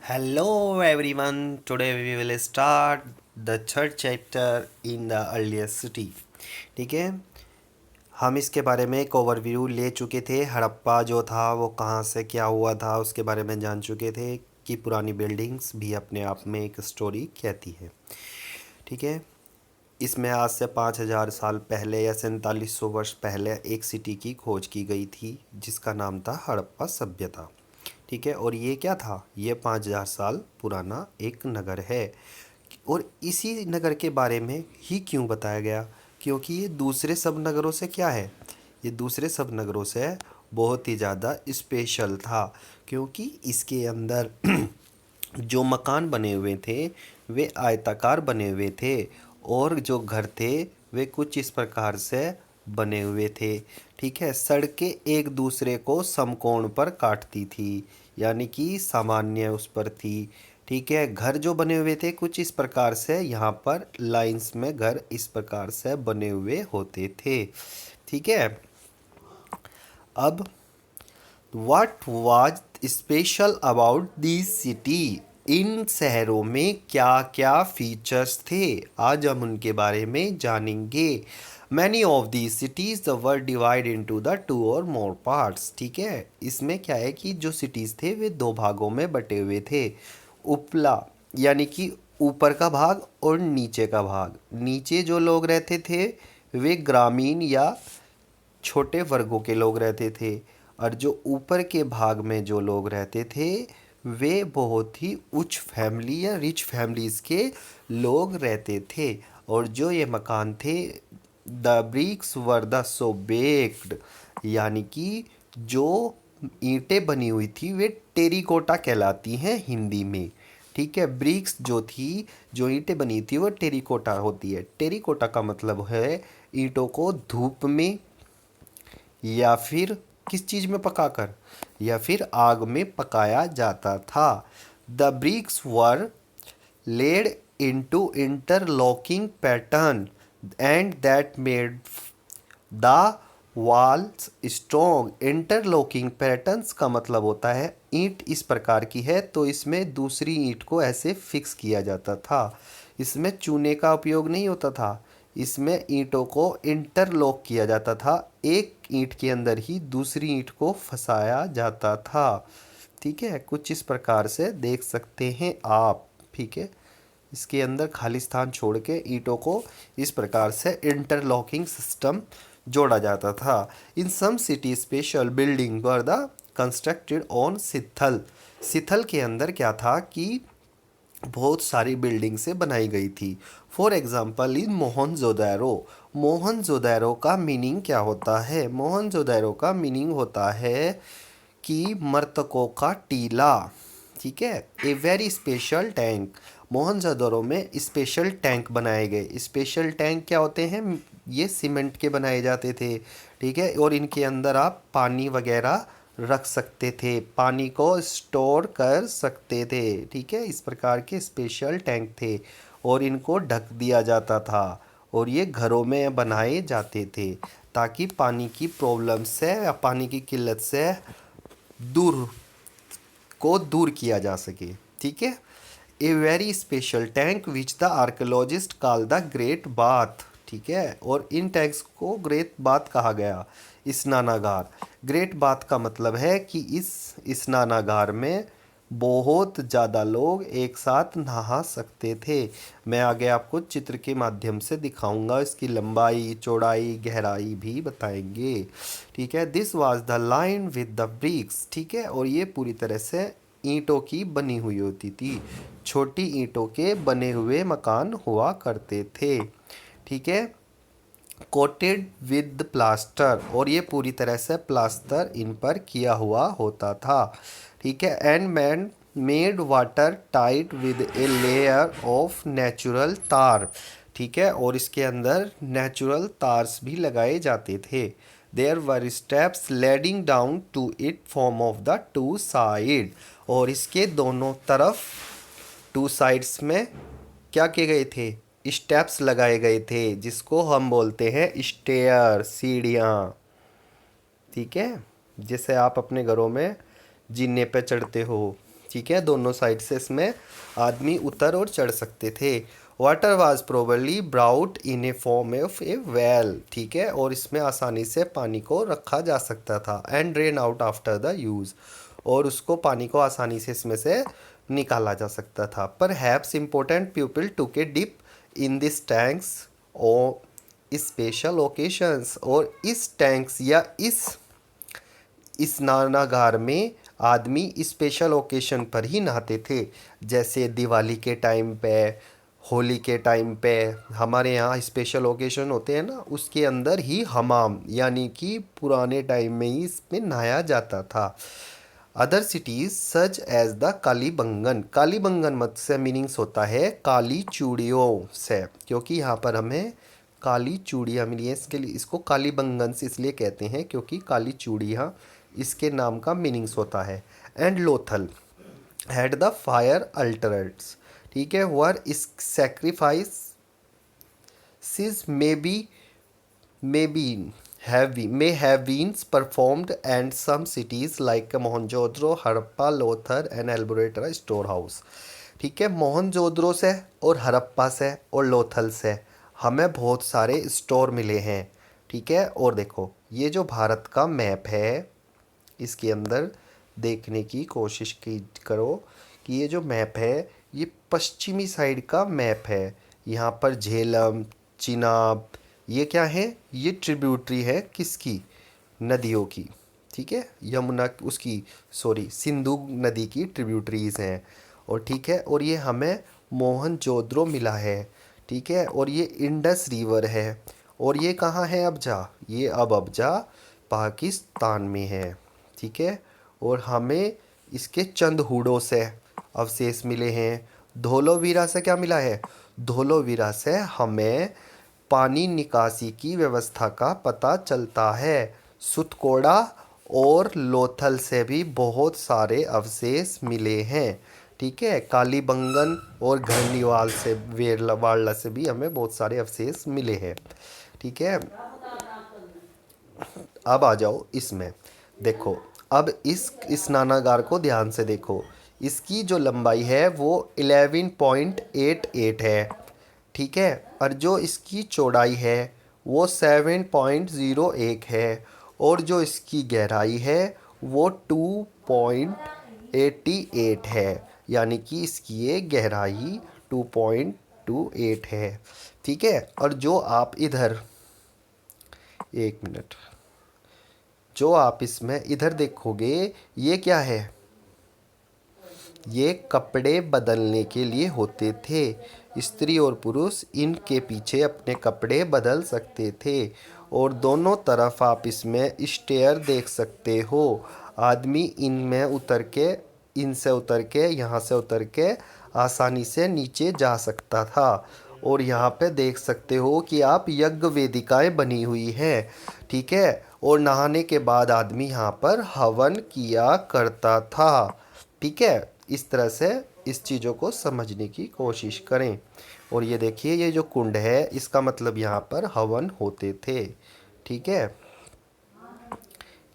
Hello everyone. Today we will start the third chapter in the earliest city. ठीक है, हम इसके बारे में एक ओवरव्यू ले चुके थे। हड़प्पा जो था वो कहाँ से क्या हुआ था उसके बारे में जान चुके थे कि पुरानी बिल्डिंग्स भी अपने आप में एक स्टोरी कहती है। ठीक है, इसमें आज से 5,000 साल पहले या 4700 वर्ष पहले एक सिटी की खोज की गई थी जिसका नाम था हड़प्पा सभ्यता। ठीक है, और ये क्या था, ये 5,000 साल पुराना एक नगर है। और इसी नगर के बारे में ही क्यों बताया गया, क्योंकि ये दूसरे सब नगरों से क्या है, ये दूसरे सब नगरों से बहुत ही ज़्यादा स्पेशल था। क्योंकि इसके अंदर जो मकान बने हुए थे वे आयताकार बने हुए थे, और जो घर थे वे कुछ इस प्रकार से बने हुए थे। ठीक है, सड़कें एक दूसरे को समकोण पर काटती थी, यानी कि सामान्य उस पर थी। ठीक है, घर जो बने हुए थे कुछ इस प्रकार से, यहाँ पर लाइंस में घर इस प्रकार से बने हुए होते थे। ठीक है, अब what was special about the city, इन शहरों में क्या क्या फीचर्स थे, आज हम उनके बारे में जानेंगे। Many of the cities the were divide into the two और मोर पार्ट्स। ठीक है, इसमें क्या है कि जो सिटीज़ थे वे दो भागों में बटे हुए थे। उपला यानी कि ऊपर का भाग और नीचे का भाग। नीचे जो लोग रहते थे वे ग्रामीण या छोटे वर्गों के लोग रहते थे, और जो ऊपर के भाग में जो लोग रहते थे वे बहुत ही उच्च फैमिली या रिच फैमिलीज़ के लोग रहते थे। और जो ये मकान थे, the bricks were the so baked, यानी कि जो ईंटें बनी हुई थी वे टेरिकोटा कहलाती हैं हिंदी में। ठीक है, ब्रिक्स जो थी, जो ईंटें बनी थी वो टेरिकोटा होती है। टेरिकोटा का मतलब है ईंटों को धूप में या फिर किस चीज़ में पकाकर, या फिर आग में पकाया जाता था। The bricks were laid into interlocking pattern and that made the walls strong। interlocking patterns का मतलब होता है ईंट इस प्रकार की है तो इसमें दूसरी ईंट को ऐसे फिक्स किया जाता था। इसमें चूने का उपयोग नहीं होता था, इसमें ईंटों को इंटरलॉक किया जाता था, एक ईंट के अंदर ही दूसरी ईंट को फंसाया जाता था। ठीक है, कुछ इस प्रकार से देख सकते हैं आप। ठीक है, इसके अंदर खाली स्थान छोड़ के ईंटों को इस प्रकार से इंटरलॉकिंग सिस्टम जोड़ा जाता था। In some city special building were the constructed on citadel. Citadel के अंदर क्या था कि बहुत सारी बिल्डिंग से बनाई गई थी। For example in मोहनजोदैरो। मोहनजोदैरो का मीनिंग क्या होता है, मोहनजोदैरो का मीनिंग होता है कि मृतकों का टीला। ठीक है, a very special tank. Mohenjodaro में स्पेशल टैंक बनाए गए। स्पेशल टैंक क्या होते हैं, ये सीमेंट के बनाए जाते थे। ठीक है, और इनके अंदर आप पानी वगैरह रख सकते थे, पानी को स्टोर कर सकते थे। ठीक है, इस प्रकार के स्पेशल टैंक थे और इनको ढक दिया जाता था, और ये घरों में बनाए जाते थे ताकि पानी की प्रॉब्लम से या पानी की किल्लत से दूर दूर किया जा सके। ठीक है, a very special tank which the archaeologist call the great bath. ठीक है, और इन टैंक्स को ग्रेट बाथ कहा गया, स्नानागार। ग्रेट बाथ का मतलब है कि इस स्नानागार में बहुत ज़्यादा लोग एक साथ नहा सकते थे। मैं आगे आपको चित्र के माध्यम से दिखाऊंगा, इसकी लंबाई चौड़ाई गहराई भी बताएंगे। ठीक है, this was the line with the bricks. ठीक है, और ये पूरी तरह से ईंटों की बनी हुई होती थी, छोटी ईंटों के बने हुए मकान हुआ करते थे। ठीक है, कोटेड विद प्लास्टर, और ये पूरी तरह से प्लास्टर इन पर किया हुआ होता था। ठीक है, and man made water tight with a layer of natural तार। ठीक है, और इसके अंदर नेचुरल तार्स भी लगाए जाते थे। There were steps leading down to it form of the two side, और इसके दोनों तरफ टू साइड्स में क्या किए गए थे, स्टेप्स लगाए गए थे, जिसको हम बोलते हैं स्टेयर, सीढ़ियाँ। ठीक है, जैसे आप अपने घरों में जीने पे चढ़ते हो, ठीक है, दोनों साइड से इसमें आदमी उतर और चढ़ सकते थे। Water was probably brought in a form of a well, ठीक है, और इसमें आसानी से पानी को रखा जा सकता था। And drain out after the use, और उसको पानी को आसानी से इसमें से निकाला जा सकता था। पर perhaps important people took a dip in this tanks और स्पेशल ओकेशंस, और इस टैंक्स या इस स्नानागार में आदमी स्पेशल ओकेशन पर ही नहाते थे, जैसे दिवाली के टाइम पे, होली के टाइम पे। हमारे यहाँ स्पेशल ओकेशन होते हैं ना, उसके अंदर ही हमाम, यानी कि पुराने टाइम में ही इसमें नहाया जाता था। Other cities such as the Kalibangan, Kalibangan मत से मीनिंग्स होता है काली चूड़ियों से, क्योंकि यहाँ पर हमें काली चूड़ियाँ मिली हैं, इसके लिए इसको कालीबंगन से इसलिए कहते हैं क्योंकि काली चूड़ियाँ इसके नाम का मीनिंग्स होता है। And Lothal had the fire altars, ठीक है, वर इस सेक्रीफाइस सिज may have been performed, and some cities like Mohenjodaro, Harappa, Lothal and elaborate store house. ठीक है, मोहनजोदड़ो से और हड़प्पा से और लोथल से हमें बहुत सारे स्टोर मिले हैं। ठीक है, और देखो ये जो भारत का मैप है, इसके अंदर देखने की कोशिश की करो कि ये जो मैप है ये पश्चिमी साइड का मैप है। यहाँ पर झेलम, चिनाब, ये क्या है, ये ट्रिब्यूटरी है किसकी, नदियों की। ठीक है, यमुना उसकी, सॉरी, सिंधु नदी की ट्रिब्यूटरीज हैं। और ठीक है, और ये हमें मोहनजोदड़ो मिला है। ठीक है, और ये इंडस रिवर है। और ये कहाँ है अबजा, ये अब अबजा पाकिस्तान में है। ठीक है, और हमें इसके चंद हूडों से अवशेष मिले हैं। धोलावीरा से क्या मिला है, धोलावीरा से हमें पानी निकासी की व्यवस्था का पता चलता है। सुतकोड़ा और लोथल से भी बहुत सारे अवशेष मिले हैं। ठीक है, कालीबंगन और घर्निवाल से, वेरला से भी हमें बहुत सारे अवशेष मिले हैं। ठीक है, अब आ जाओ इसमें, देखो अब इस स्नानागार को ध्यान से देखो। इसकी जो लंबाई है वो 11.88 है। ठीक है, और जो इसकी चौड़ाई है वो 7.01 है, और जो इसकी गहराई है वो 2.88 है, यानी कि इसकी ये गहराई 2.28 है। ठीक है, और जो आप इधर, एक मिनट, जो आप इसमें इधर देखोगे ये क्या है, ये कपड़े बदलने के लिए होते थे। स्त्री और पुरुष इनके पीछे अपने कपड़े बदल सकते थे। और दोनों तरफ आप इसमें स्टेयर देख सकते हो। आदमी इनमें उतर के, इनसे उतर के, यहाँ से उतर के आसानी से नीचे जा सकता था। और यहाँ पे देख सकते हो कि आप यज्ञ वेदिकाएं बनी हुई हैं। ठीक है, और नहाने के बाद आदमी यहाँ पर हवन किया करता था। ठीक है, इस तरह से इस चीज़ों को समझने की कोशिश करें। और ये देखिए, ये जो कुंड है इसका मतलब यहाँ पर हवन होते थे। ठीक है,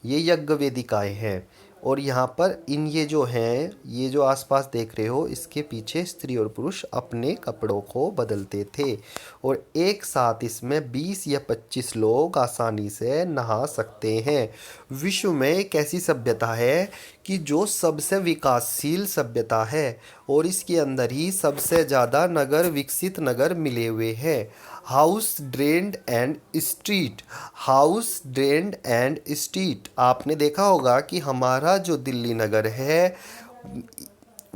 ये यज्ञ वेदिकाएं हैं। और यहाँ पर इन ये जो हैं, ये जो आसपास देख रहे हो, इसके पीछे स्त्री और पुरुष अपने कपड़ों को बदलते थे। और एक साथ इसमें 20 या 25 लोग आसानी से नहा सकते हैं। विश्व में एक ऐसी सभ्यता है कि जो सबसे विकासशील सभ्यता है, और इसके अंदर ही सबसे ज़्यादा नगर, विकसित नगर मिले हुए हैं। House drained and street, house drained and street, आपने देखा होगा कि हमारा जो दिल्ली नगर है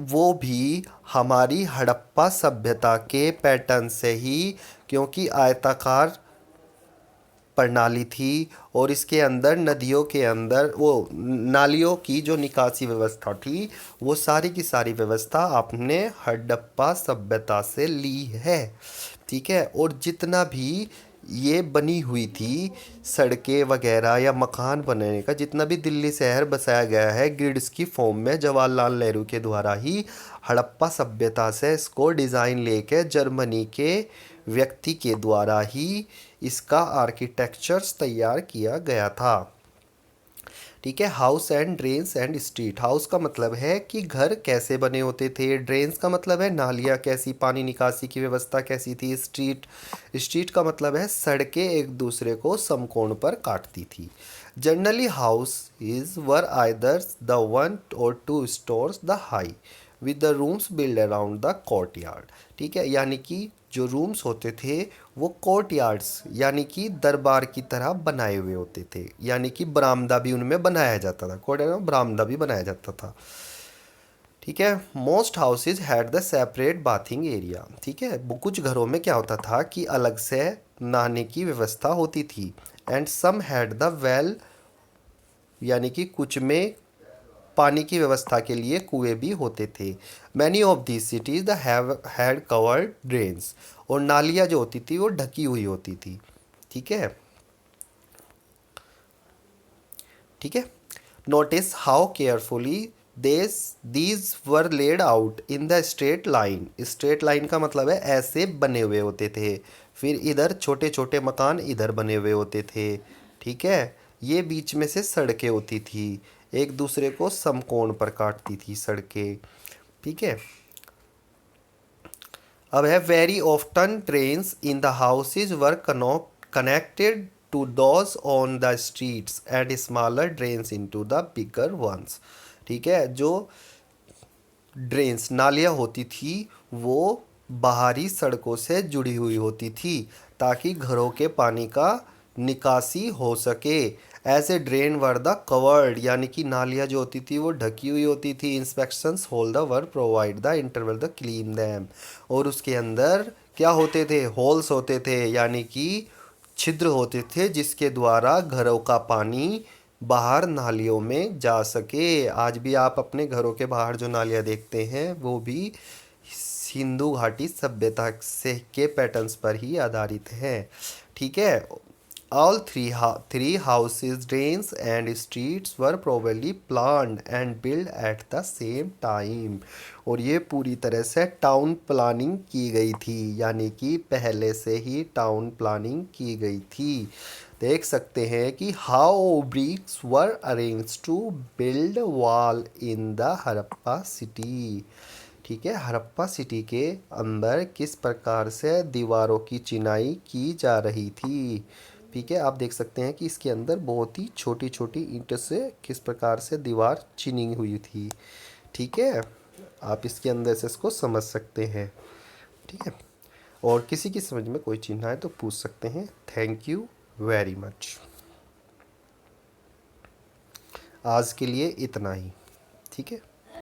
वो भी हमारी हड़प्पा सभ्यता के पैटर्न से ही, क्योंकि आयताकार प्रणाली थी, और इसके अंदर नदियों के अंदर वो नालियों की जो निकासी व्यवस्था थी, वो सारी की सारी व्यवस्था आपने हड़प्पा सभ्यता से ली है। ठीक है, और जितना भी ये बनी हुई थी सड़कें वगैरह या मकान बनाने का, जितना भी दिल्ली शहर बसाया गया है ग्रिड्स की फॉर्म में, जवाहरलाल नेहरू के द्वारा ही हड़प्पा सभ्यता से इसको डिज़ाइन लेके जर्मनी के व्यक्ति के द्वारा ही इसका आर्किटेक्चर्स तैयार किया गया था। ठीक है। House and drains and street. House का मतलब है कि घर कैसे बने होते थे, ड्रेन्स का मतलब है नालियाँ कैसी, पानी निकासी की व्यवस्था कैसी थी, स्ट्रीट स्ट्रीट का मतलब है सड़कें एक दूसरे को समकोण पर काटती थी। Generally house is were either the one or two storeys the high with the rooms build around the courtyard. ठीक है, यानी कि जो रूम्स होते थे वो कोर्ट यार्ड्स यानी कि दरबार की तरह बनाए हुए होते थे, यानी कि बरामदा भी उनमें बनाया जाता था, कोर्ट यार्ड में बरामदा भी बनाया जाता था। ठीक है। Most houses had the separate bathing area. ठीक है, कुछ घरों में क्या होता था कि अलग से नहाने की व्यवस्था होती थी। And some had the well, यानी कि कुछ में पानी की व्यवस्था के लिए कुएं भी होते थे। Many of these cities the have had covered drains, और नालियाँ जो होती थी वो ढकी हुई होती थी। ठीक है। ठीक है। Notice how carefully this these were laid out in the straight line. Straight line का मतलब है ऐसे बने हुए होते थे, फिर इधर छोटे छोटे मकान इधर बने हुए होते थे। ठीक है। ये बीच में से सड़कें होती थी, एक दूसरे को समकोण पर काटती थी सड़कें। ठीक है। अब है very often drains in the houses were connected to those on the streets and smaller drains into the bigger ones. ठीक है, जो ड्रेन्स नालियाँ होती थी वो बाहरी सड़कों से जुड़ी हुई होती थी ताकि घरों के पानी का निकासी हो सके। ऐसे ड्रेन वर द कवर्ड, यानी कि नालियाँ जो होती थी वो ढकी हुई होती थी। Inspections hole the were provide the interval the clean them, और उसके अंदर क्या होते थे, होल्स होते थे, यानी कि छिद्र होते थे जिसके द्वारा घरों का पानी बाहर नालियों में जा सके। आज भी आप अपने घरों के बाहर जो नालियाँ देखते हैं वो भी सिंधु घाटी सभ्यता से के पैटर्न्स पर ही आधारित है। ठीक है। All three houses, drains and streets were probably planned and build at the same time, और ये पूरी तरह से टाउन प्लानिंग की गई थी, यानी कि पहले से ही टाउन प्लानिंग की गई थी। देख सकते हैं कि how bricks were arranged to build wall in the Harappa city. ठीक है, हड़प्पा सिटी के अंदर किस प्रकार से दीवारों की चिनाई की जा रही थी। ठीक है, आप देख सकते हैं कि इसके अंदर बहुत ही छोटी छोटी ईंट से किस प्रकार से दीवार चिनी हुई थी। ठीक है, आप इसके अंदर से इसको समझ सकते हैं। ठीक है, और किसी की समझ में कोई चिन्ह आए तो पूछ सकते हैं। Thank you very much. आज के लिए इतना ही। ठीक है।